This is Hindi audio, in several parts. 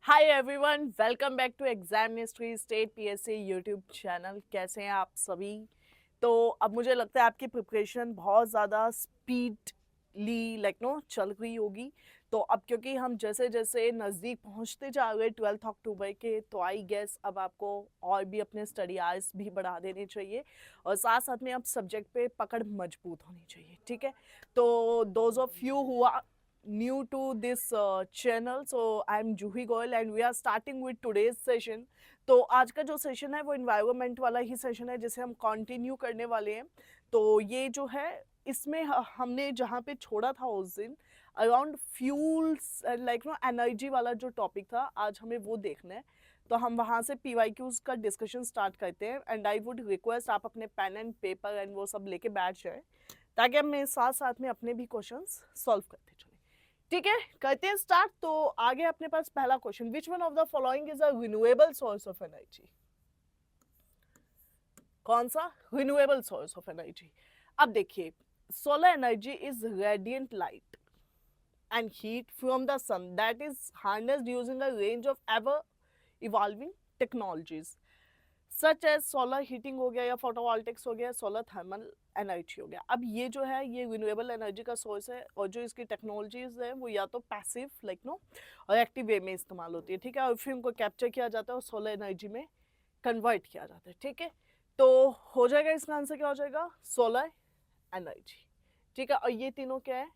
Hi everyone, welcome back to exam mystery state PSC YouTube channel. कैसे हैं आप सभी? तो अब मुझे लगता है आपकी प्रिपरेशन बहुत ज़्यादा स्पीडली चल रही होगी। तो अब क्योंकि हम जैसे जैसे नज़दीक पहुंचते जा रहे हैं 12 अक्टूबर के, तो आई गेस अब आपको और भी अपने स्टडी आवर्स भी बढ़ा देने चाहिए और साथ साथ में अब सब्जेक्ट पे पकड़ मजबूत होनी चाहिए। ठीक है, तो दोज ऑफ यू हुआ new to this channel, so I'm Juhi Goyal and we are starting with today's session। तो आज का जो सेशन है वो इन्वायरमेंट वाला ही सेशन है जिसे हम कंटिन्यू करने वाले हैं। तो ये जो है इसमें हमने जहाँ पे छोड़ा था उस दिन अराउंड फ्यूल्स एनर्जी वाला जो टॉपिक था, आज हमें वो देखना है। तो हम वहाँ से PYQs का डिस्कशन स्टार्ट करते हैं एंड आई वुड रिक्वेस्ट आप अपने पेन एंड पेपर एंड वो सब लेके बैठ जाए ताकि हम मेरे साथ साथ में अपने भी क्वेश्चंस सॉल्व करते चले। ठीक है, करते हैं स्टार्ट। तो आगे अपने पास पहला question, which one of the following is a renewable source of energy? कौन सा रिन्यूएबल सोर्स ऑफ एनर्जी? अब देखिए, solar energy is radiant light and heat from the sun that is harnessed using a range of ever evolving technologies such as solar heating हो गया या फोटोवोल्टिक्स हो गया, सोलर थर्मल एनर्जी हो गया। अब ये जो है ये रिन्यूएबल एनर्जी का सोर्स है और जो इसकी टेक्नोलॉजीज है वो या तो पैसिव और एक्टिव वे में इस्तेमाल होती है। ठीक है, और फिर उनको कैप्चर किया जाता है और सोलर एनर्जी में कन्वर्ट किया जाता है। ठीक है, तो हो जाएगा, इसका आंसर क्या हो जाएगा? Solar energy. ठीक है, और ये तीनों क्या है?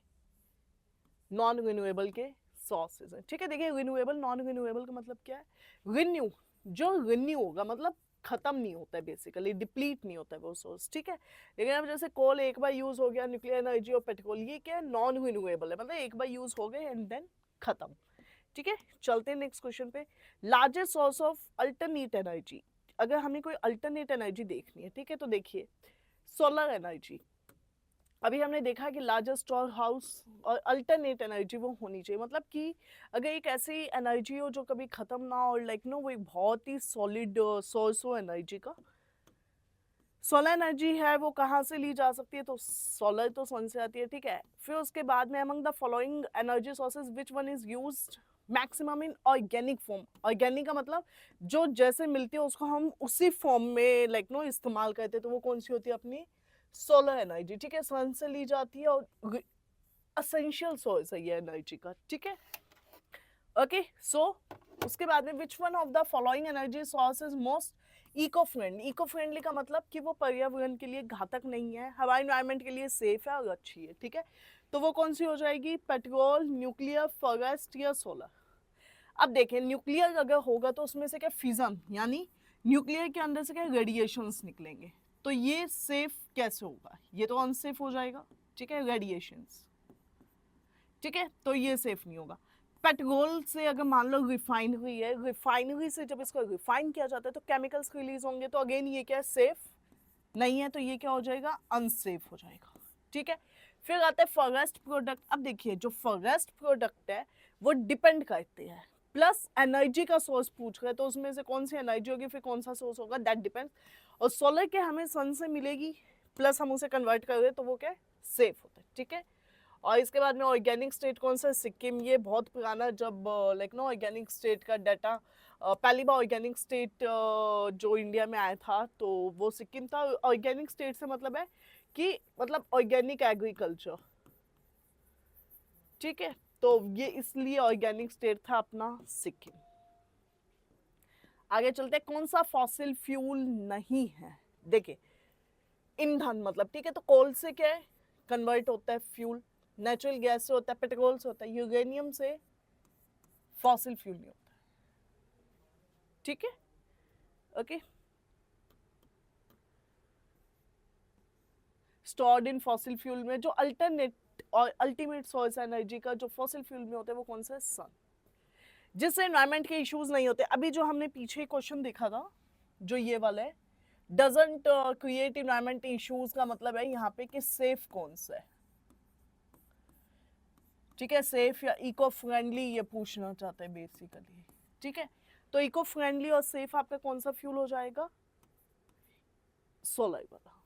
नॉन रिन्यूएबल के सोर्सेज है। ठीक है, देखिए रिन्यूएबल नॉन रिन्यूएबल का मतलब क्या है? रिन्यू, जो रिन्यू होगा मतलब खत्म नहीं होता है, बेसिकली डिप्लीट नहीं होता है वो सोर्स। ठीक है, लेकिन अब जैसे कोल एक बार यूज हो गया, न्यूक्लियर एनर्जी और पेट्रोल, ये क्या है? नॉन रिन्यूएबल है, मतलब एक बार यूज हो गए एंड देन खत्म। ठीक है, चलते हैं नेक्स्ट क्वेश्चन पे। Largest source of alternate energy, अगर हमें कोई अल्टरनेट एनर्जी देखनी है, ठीक है, तो देखिए सोलर एनर्जी। अभी हमने देखा कि लार्जेस्ट स्टोर हाउस और अल्टरनेट एनर्जी वो होनी चाहिए, मतलब कि अगर एक ऐसी एनर्जी हो जो कभी खत्म ना हो, वो एक बहुत ही सॉलिड सोर्स हो एनर्जी का। सोलर एनर्जी है वो कहाँ से ली जा सकती है? तो सोलर तो सन से आती है। ठीक है, फिर उसके बाद में among the following energy sources which one is used maximum in organic form? Organic का मतलब जो जैसे मिलती है उसको हम उसी फॉर्म में इस्तेमाल करते हैं, तो वो कौन सी होती है? अपनी सोलर एनर्जी। ठीक है, सन से ली जाती है और असेंशियल सोर्स है ये एनर्जी का। ठीक है, ओके। सो उसके बाद में which one of the following energy source is most eco friendly? Eco friendly का मतलब कि वो पर्यावरण के लिए घातक नहीं है, हवा एनवायरमेंट के लिए सेफ है और अच्छी है। ठीक है, तो वो कौन सी हो जाएगी? पेट्रोल, न्यूक्लियर, फॉरेस्ट या सोलर? अब देखें, न्यूक्लियर अगर होगा तो उसमें से क्या फिजन, यानी न्यूक्लियर के अंदर से क्या रेडिएशंस निकलेंगे, तो ये सेफ कैसे होगा? ये तो अनसेफ हो जाएगा। ठीक है, रेडिएशंस। ठीक है, तो ये सेफ नहीं होगा। पेट्रोल से अगर मान लो रिफाइनरी है, रिफाइनरी से जब इसको रिफाइन किया जाता है तो केमिकल्स रिलीज होंगे, तो अगेन ये क्या सेफ नहीं है, तो ये क्या हो जाएगा? अनसेफ हो जाएगा। ठीक है, फिर आता है फॉरेस्ट प्रोडक्ट। अब देखिए, जो फॉरेस्ट प्रोडक्ट है वो डिपेंड करते हैं, प्लस एनर्जी का सोर्स पूछ रहे हैं, तो उसमें से कौन सी एनर्जी होगी, फिर कौन सा सोर्स होगा, दैट डिपेंड्स। और सोलर के हमें सन से मिलेगी, प्लस हम उसे कन्वर्ट कर रहे हैं, तो वो क्या सेफ होता है। ठीक है, और इसके बाद में ऑर्गेनिक स्टेट कौन सा? सिक्किम। ये बहुत पुराना, जब ऑर्गेनिक स्टेट का डाटा पहली बार ऑर्गेनिक स्टेट जो इंडिया में आया था तो वो सिक्किम था। ऑर्गेनिक स्टेट से मतलब है कि मतलब ऑर्गेनिक एग्रीकल्चर। ठीक है, तो ये इसलिए ऑर्गेनिक स्टेट था अपना सिक्किम। आगे चलते हैं, कौन सा फॉसिल फ्यूल नहीं है? देखिए, ईंधन मतलब, ठीक है, तो कोल से क्या है? कन्वर्ट होता है फ्यूल, नेचुरल गैस से होता है, पेट्रोल से होता है, यूरेनियम से फॉसिल फ्यूल नहीं होता है। ठीक है, okay. Stored in fossil fuel में जो अल्टरनेट और अल्टीमेट सोर्स एनर्जी का जो फॉसिल फ्यूल में होता है वो कौन सा है? सन, जिससे एनवायरमेंट के इश्यूज नहीं होते। अभी जो हमने पीछे क्वेश्चन देखा था जो ये वाला है, डजंट क्रिएट एनवायरमेंट इश्यूज का मतलब है यहाँ पे कि सेफ कौन सा है। ठीक है, सेफ या इको फ्रेंडली ये पूछना चाहते हैं बेसिकली। ठीक है, तो इको फ्रेंडली और सेफ आपका कौन सा फ्यूल हो जाएगा? सोलर वाला।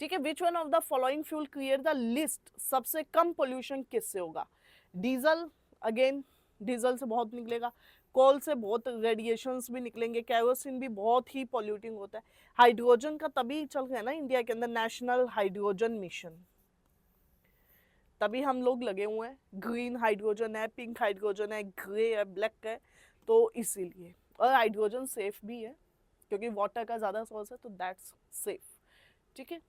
ठीक है, विच one of the following fuel create the list? सबसे कम पोल्यूशन किससे होगा? डीजल, अगेन डीजल से बहुत निकलेगा, कोल से बहुत रेडिएशंस भी निकलेंगे, केरोसिन भी बहुत ही पॉल्यूटिंग होता है। हाइड्रोजन का तभी चल रहा है ना इंडिया के अंदर नेशनल हाइड्रोजन मिशन, तभी हम लोग लगे हुए हैं। ग्रीन हाइड्रोजन है, पिंक हाइड्रोजन है, ग्रे है, ब्लैक है, तो इसीलिए। और हाइड्रोजन सेफ भी है क्योंकि वाटर का ज़्यादा सोर्स है, तो दैट्स सेफ। ठीक है,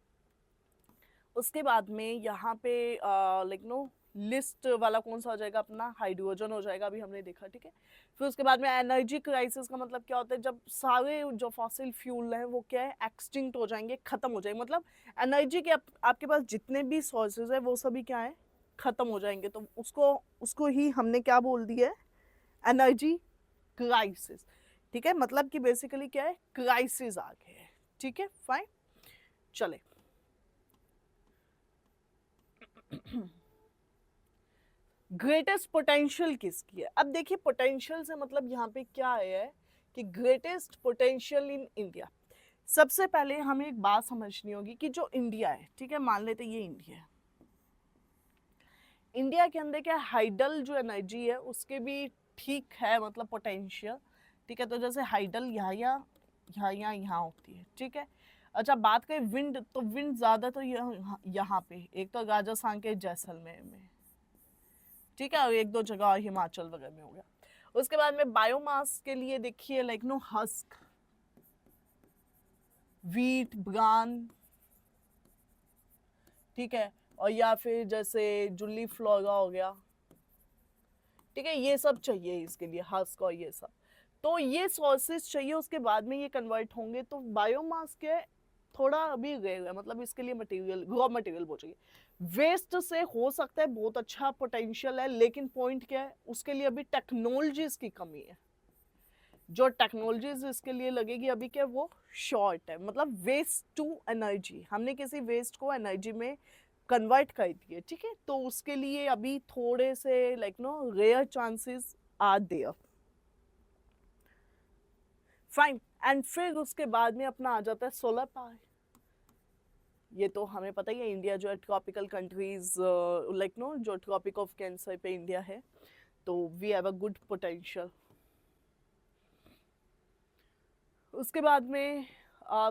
उसके बाद में यहाँ पे लाइक नो लिस्ट वाला कौन सा हो जाएगा अपना, हाइड्रोजन हो जाएगा, अभी हमने देखा। ठीक है, फिर उसके बाद में एनर्जी क्राइसिस का मतलब क्या होता है, जब सारे जो फॉसिल फ्यूल हैं वो क्या है, एक्सटिंक्ट हो जाएंगे, खत्म हो जाएंगे। मतलब एनर्जी के आपके पास जितने भी सोर्सेज है वो सभी क्या है, खत्म हो जाएंगे। तो उसको ही हमने क्या बोल दिया है, एनर्जी क्राइसिस। ठीक है, मतलब कि बेसिकली क्या है, क्राइसिस आ गया है। ठीक है, फाइन, चले। ग्रेटेस्ट पोटेंशियल किसकी है? अब देखिए पोटेंशियल से मतलब यहाँ पे क्या है कि ग्रेटेस्ट पोटेंशियल इन इंडिया। सबसे पहले हमें एक बात समझनी होगी कि जो इंडिया है, ठीक है, मान लेते ये इंडिया है, इंडिया के अंदर क्या हाइडल जो एनर्जी है उसके भी ठीक है मतलब पोटेंशियल। ठीक है, तो जैसे हाइडल यहाँ होती है। ठीक है, अच्छा बात करें विंड, तो विंड ज़्यादा तो यहाँ पे एक तो राजस्थान के जैसलमेर में, ठीक है, और एक दो जगह हिमाचल वगैरह में हो गया। उसके बाद में बायोमास के लिए देखिए like know husk, wheat, bran, ठीक है, और या फिर जैसे जुल्ली फ्लोरा हो गया। ठीक है, ये सब चाहिए इसके लिए, हस्क और ये सब, तो ये सोर्सेज चाहिए। उसके बाद में ये कन्वर्ट होंगे, तो बायोमास के थोड़ा अभी रेयर है, मतलब इसके लिए मटेरियल, रॉ मटेरियल बहुत चाहिए। वेस्ट से हो सकता है बहुत अच्छा पोटेंशियल है, लेकिन पॉइंट क्या है, उसके लिए अभी टेक्नोलॉजीज की कमी है। जो टेक्नोलॉजीज इसके लिए लगेगी अभी क्या, वो शॉर्ट है। मतलब वेस्ट टू एनर्जी, हमने किसी वेस्ट को एनर्जी में कन्वर्ट कर दिए। ठीक है, तो उसके लिए अभी थोड़े से like know rare chances are there. Fine, and फिर उसके बाद में अपना आ जाता है सोलर पावर। ये तो हमें पता ही है, इंडिया जो है ट्रॉपिकल कंट्रीज लाइक नो जो ट्रॉपिक ऑफ कैंसर पे इंडिया है, तो we have a good potential. उसके बाद में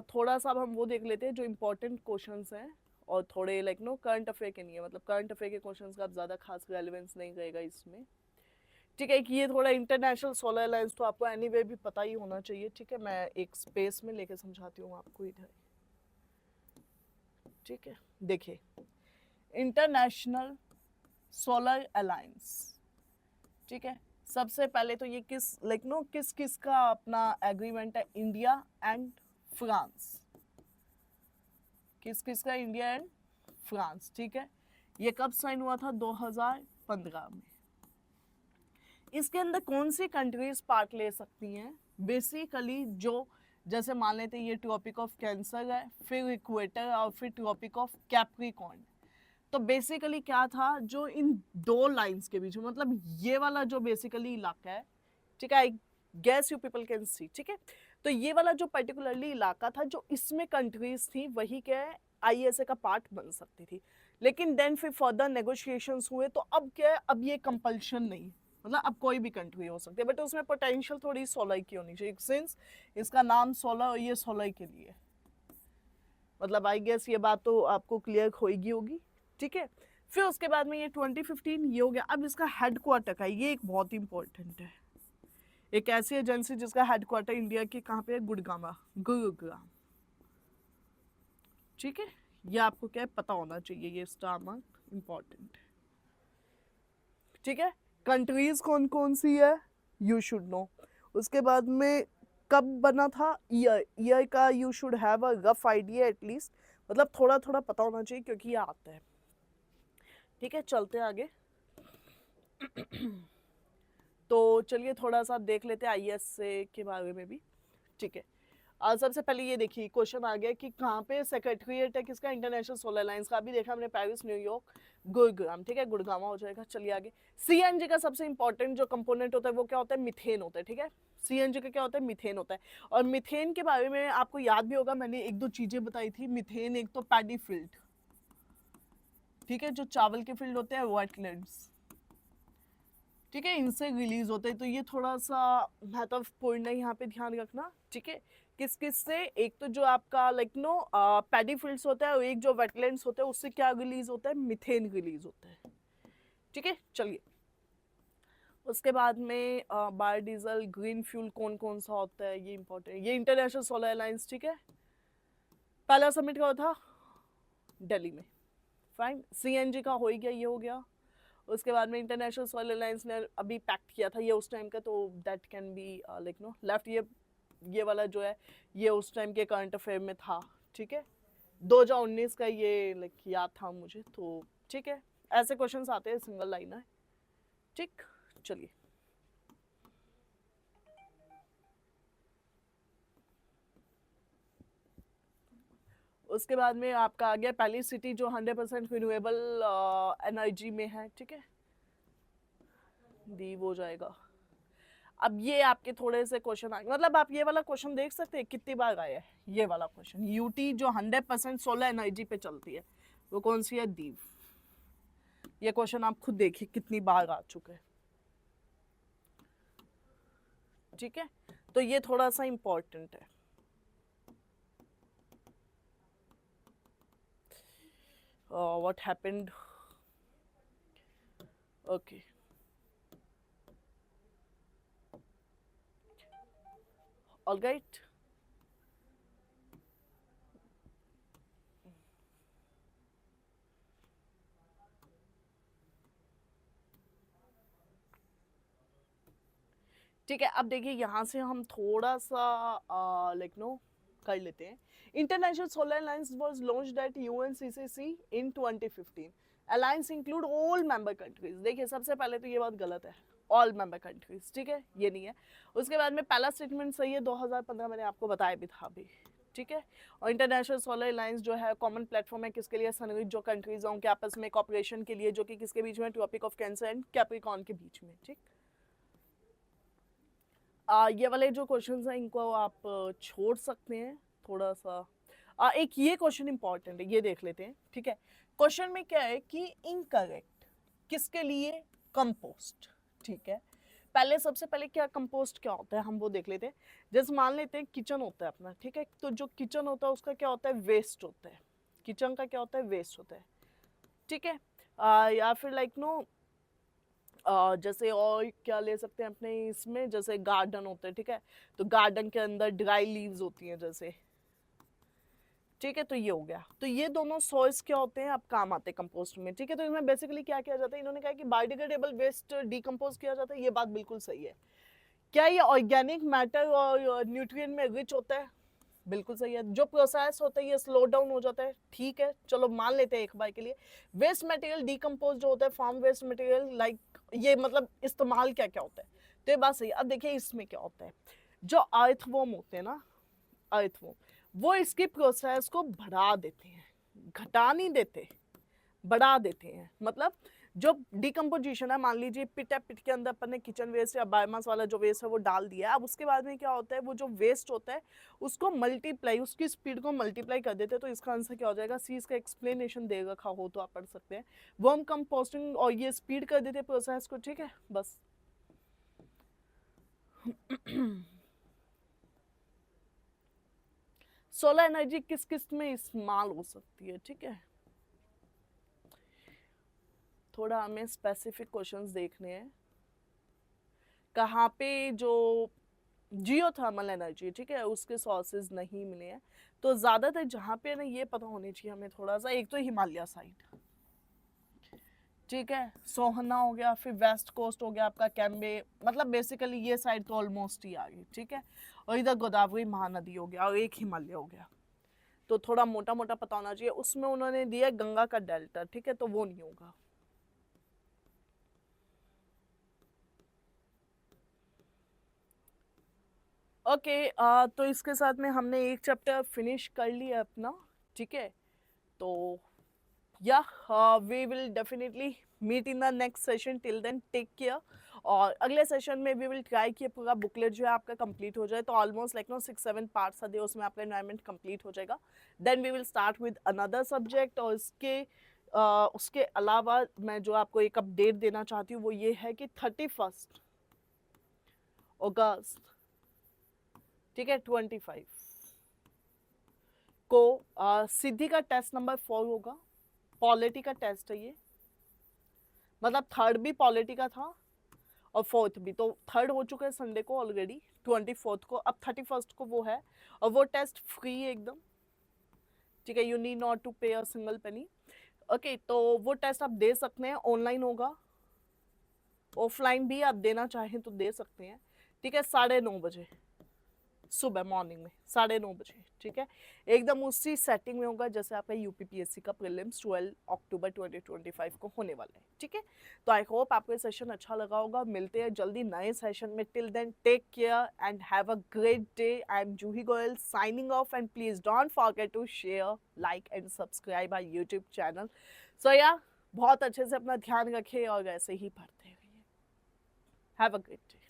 थोड़ा सा अब हम वो देख लेते हैं जो इम्पोर्टेंट क्वेश्चंस हैं, और थोड़े लाइक नो करंट अफेयर के नहीं है, मतलब करंट अफेयर के क्वेश्चंस का अब ज़्यादा खास रेलेवेंस नहीं रहेगा इसमें। ठीक है, कि ये थोड़ा इंटरनेशनल सोलर अलायंस तो आपको एनीवे भी पता ही होना चाहिए। ठीक है, मैं एक स्पेस में लेके समझाती हूँ आपको इधर। ठीक है, देखिए इंटरनेशनल सोलर अलायंस, ठीक है, सबसे पहले तो ये किस लाइक नो किस किस का अपना एग्रीमेंट है, इंडिया एंड फ्रांस। किस किस का, इंडिया एंड फ्रांस। ठीक है, ये कब साइन हुआ था, 2015 में। इसके अंदर कौन सी कंट्रीज पार्ट ले सकती हैं, बेसिकली जो जैसे मान लेते हैं ये ट्रॉपिक ऑफ कैंसर है, फिर इक्वेटर, और फिर ट्रॉपिक ऑफ कैप्रिकॉर्न। तो बेसिकली क्या था, जो इन दो लाइंस के बीच में, मतलब ये वाला जो बेसिकली इलाका है, ठीक है, I guess you people can see. ठीक है, तो ये वाला जो पर्टिकुलरली इलाका था, जो इसमें कंट्रीज थी, वही क्या है, आईएसए का पार्ट बन सकती थी। लेकिन देन फिर फर्दर नेगोशिएशंस हुए, तो अब क्या है, अब ये कंपल्शन नहीं, मतलब अब कोई भी कंट्री हो सकती है, बट उसमें पोटेंशियल थोड़ी 16 की होनी चाहिए, सिंस इसका नाम 16 और ये 16 के लिए, मतलब आई गेस ये बात तो आपको क्लियर होगी। ठीक है, फिर उसके बाद में ये 2015 ये हो गया। अब इसका हेडक्वार्टर का, ये एक बहुत इंपॉर्टेंट है, एक ऐसी एजेंसी जिसका हेडक्वार्टर इंडिया के कहाँ पे है, गुरुग्राम। ठीक है, ये आपको क्या है पता होना चाहिए, ये स्टार मार्क इंपॉर्टेंट है। ठीक है, कंट्रीज कौन कौन सी है, यू शुड नो। उसके बाद में कब बना था, ईयर का you should have a rough idea at least, मतलब थोड़ा थोड़ा पता होना चाहिए क्योंकि ये आता है। ठीक है, चलते आगे। तो चलिए थोड़ा सा देख लेते हैं आईएसए के बारे में भी। ठीक है, सबसे पहले ये देखिए क्वेश्चन आ गया कि कहाँ पे सेक्रेटरीट है किसका, इंटरनेशनल सोलर अलायंस का। अभी देखा हमने पेरिस, न्यूयॉर्क, गुरुग्राम। ठीक है, गुड़गामा हो जाएगा। चलिए आगे। सीएनजी का सबसे इंपॉर्टेंट जो कंपोनेंट होता है वो क्या होता है, मिथेन होता है। ठीक है, सीएनजी का क्या होता है, मिथेन होता है। और मिथेन के बारे में आपको याद भी होगा, मैंने एक दो चीजें बताई थी। मिथेन एक तो पैडी फील्ड, ठीक है, जो चावल के फील्ड होते हैं, वेटलैंड्स। ठीक है, इनसे रिलीज होते हैं। तो ये थोड़ा सा महत्वपूर्ण है यहाँ पे ध्यान रखना। ठीक है, किस किस से, एक तो जो आपका लाइक नो पैडी फील्ड्स होता है और एक जो वेटलैंड्स होता है उससे क्या रिलीज होता है, मीथेन रिलीज होता है। ठीक है, चलिए उसके बाद में बायोडीजल ग्रीन फ्यूल कौन कौन सा होता है, ये इंपॉर्टेंट। ये इंटरनेशनल सोलर अलायंस, ठीक है, पहला समिट का था दिल्ली में, फाइन। सीएनजी का हो ही गया, ये हो गया। उसके बाद में इंटरनेशनल सोलर अलायंस ने अभी पैक्ट किया था, ये उस टाइम का, तो that can be like know left. ये वाला जो है ये उस टाइम के करंट अफेयर में था। ठीक है, 2019 का ये लाइक याद था मुझे, तो ठीक है, ऐसे क्वेश्चंस आते हैं, सिंगल लाइन है। ठीक, चलिए उसके बाद में आपका आ गया पहली सिटी जो 100% रिन्यूएबल एनर्जी में है। ठीक है, दीव हो जाएगा। अब ये आपके थोड़े से क्वेश्चन आए, मतलब आप ये वाला क्वेश्चन देख सकते हैं कितनी बार आया है ये वाला क्वेश्चन। यूटी जो 100% सोलर एनर्जी पे चलती है वो कौन सी है, दीव। ये क्वेश्चन आप खुद देखिए कितनी बार आ चुके हैं। ठीक है, तो ये थोड़ा सा इंपॉर्टेंट है। What happened, okay all right. ठीक है, अब देखिए यहाँ से हम थोड़ा सा लाइक नो कर लेते हैं। International solar alliance was launched at UNCCC in 2015। Alliance include all member countries. देखिए सबसे पहले तो ये बात गलत है, ऑल मेंबर कंट्रीज, ठीक है, ये नहीं है। उसके बाद में पहला स्टेटमेंट सही है, 2015 मैंने आपको बताया भी था अभी। ठीक है, और इंटरनेशनल सोलर अलायंस जो है कॉमन प्लेटफॉर्म है किसके लिए, सनरिच जो कंट्रीज हैं उनके आपस में कॉपरेशन के लिए, जो कि किसके बीच में, tropic of cancer and Capricorn के बीच में। ठीक, ये वाले जो क्वेश्चंस हैं इनको आप छोड़ सकते हैं थोड़ा सा। एक ये क्वेश्चन इंपॉर्टेंट है, ये देख लेते हैं। ठीक है, क्वेश्चन में क्या है कि इनकरेक्ट किसके लिए, कंपोस्ट। ठीक है, पहले सबसे पहले क्या कंपोस्ट क्या होता है हम वो देख लेते हैं। जैसे मान लेते हैं किचन होता है अपना, ठीक है, तो जो किचन होता है उसका क्या होता है, वेस्ट होता है। किचन का क्या होता है, वेस्ट होता है। ठीक है, या फिर लाइक नो जैसे और क्या ले सकते हैं अपने इसमें, जैसे गार्डन होते हैं। ठीक है, तो गार्डन के अंदर ड्राई लीव्स होती हैं जैसे। ठीक है, तो ये हो गया। तो ये दोनों सोर्स क्या होते हैं, अब काम आते हैं कंपोस्ट में। ठीक है, तो इसमें बेसिकली क्या किया जाता है, इन्होंने कहा कि बायोडिग्रेडेबल वेस्ट डिकम्पोज किया जाता है। ये बात बिल्कुल सही है। क्या ये ऑर्गेनिक मैटर और न्यूट्रिएंट में रिच होता है, बिल्कुल सही है। जो प्रोसेस होता है ये स्लो डाउन हो जाता है, ठीक है, चलो मान लेते हैं एक बार के लिए। वेस्ट मटेरियल डिकम्पोज जो होता है, फार्म वेस्ट मटेरियल लाइक, ये मतलब इस्तेमाल क्या क्या होता है, तो ये बात सही है। अब देखिए इसमें क्या होता है, जो अर्थवॉर्म होते हैं ना, अर्थवॉर्म, वो इसकी प्रोसेस को बढ़ा देते हैं, घटा नहीं देते, बढ़ा देते हैं। मतलब जो डिकम्पोजिशन है, मान लीजिए पिट है, पिट के अंदर अपन ने किचन वेस्ट या बायोमास वाला जो वेस्ट है वो डाल दिया है। अब उसके बाद में क्या होता है, वो जो वेस्ट होता है उसको मल्टीप्लाई, उसकी स्पीड को मल्टीप्लाई कर देते हैं। तो इसका आंसर क्या हो जाएगा, सी। इसका एक्सप्लेनेशन दे रखा हो तो आप पढ़ सकते हैं। वर्म कंपोस्टिंग, और ये स्पीड कर देते हैं प्रोसेस को। ठीक है, बस सोलर एनर्जी किस किस में इस्तेमाल हो सकती है। ठीक है, थोड़ा हमें स्पेसिफिक क्वेश्चंस देखने हैं। कहाँ पे जो जियोथर्मल एनर्जी, ठीक है, उसके सोर्सेज नहीं मिले हैं, तो ज़्यादातर जहाँ पे ना ये पता होने चाहिए हमें थोड़ा सा। एक तो हिमालय साइड, ठीक है, सोहना हो गया, फिर वेस्ट कोस्ट हो गया आपका कैम्बे, मतलब बेसिकली ये साइड तो ऑलमोस्ट ही आ गई। ठीक है, और इधर गोदावरी महानदी हो गया और एक हिमालय हो गया, तो थोड़ा मोटा मोटा पता होना चाहिए। उसमें उन्होंने दिया गंगा का डेल्टा, ठीक है, तो वो नहीं होगा। ओके, तो इसके साथ में हमने एक चैप्टर फिनिश कर लिया अपना। ठीक है, तो या we will definitely meet in the next session. Till then take care. और अगले सेशन में वी विल ट्राई कि पूरा बुकलेट जो है आपका कंप्लीट हो जाए। तो ऑलमोस्ट लाइक नो 6-7 पार्ट्स आते हैं, उसमें आपका एनवायरनमेंट कंप्लीट हो जाएगा। Then we will start with another subject, और इसके उसके अलावा मैं जो आपको एक अपडेट देना चाहती हूँ वो ये है कि 31 अगस्त, ठीक है, 25 को सिद्धि का टेस्ट नंबर 4 होगा। पॉलिटी का टेस्ट है ये, मतलब थर्ड भी पॉलिटी का था और फोर्थ भी, तो थर्ड हो चुका है संडे को ऑलरेडी 24 को, अब 31 को वो है और वो टेस्ट फ्री है एकदम, ठीक है, यू नीड नॉट टू पे अ सिंगल पेनी। ओके, तो वो टेस्ट आप दे सकते हैं, ऑनलाइन होगा, ऑफलाइन भी आप देना चाहें तो दे सकते हैं, ठीक है, 9:30 बजे सुबह, मॉर्निंग में 9:30 बजे, ठीक है, एकदम उसी सेटिंग में होगा जैसे आपका यूपीपीएससी का प्रीलिम्स 12 अक्टूबर 2025 को होने वाला है, ठीक है। तो आई होप आपको ये सेशन अच्छा लगा होगा, मिलते हैं जल्दी नए सेशन में, till then take care and have a great day. I am Juhi Goyal signing off and please don't forget to share, like and subscribe our YouTube channel. So yeah बहुत अच्छे से अपना ध्यान रखें और ऐसे ही पढ़ते रहिए। Have a great day.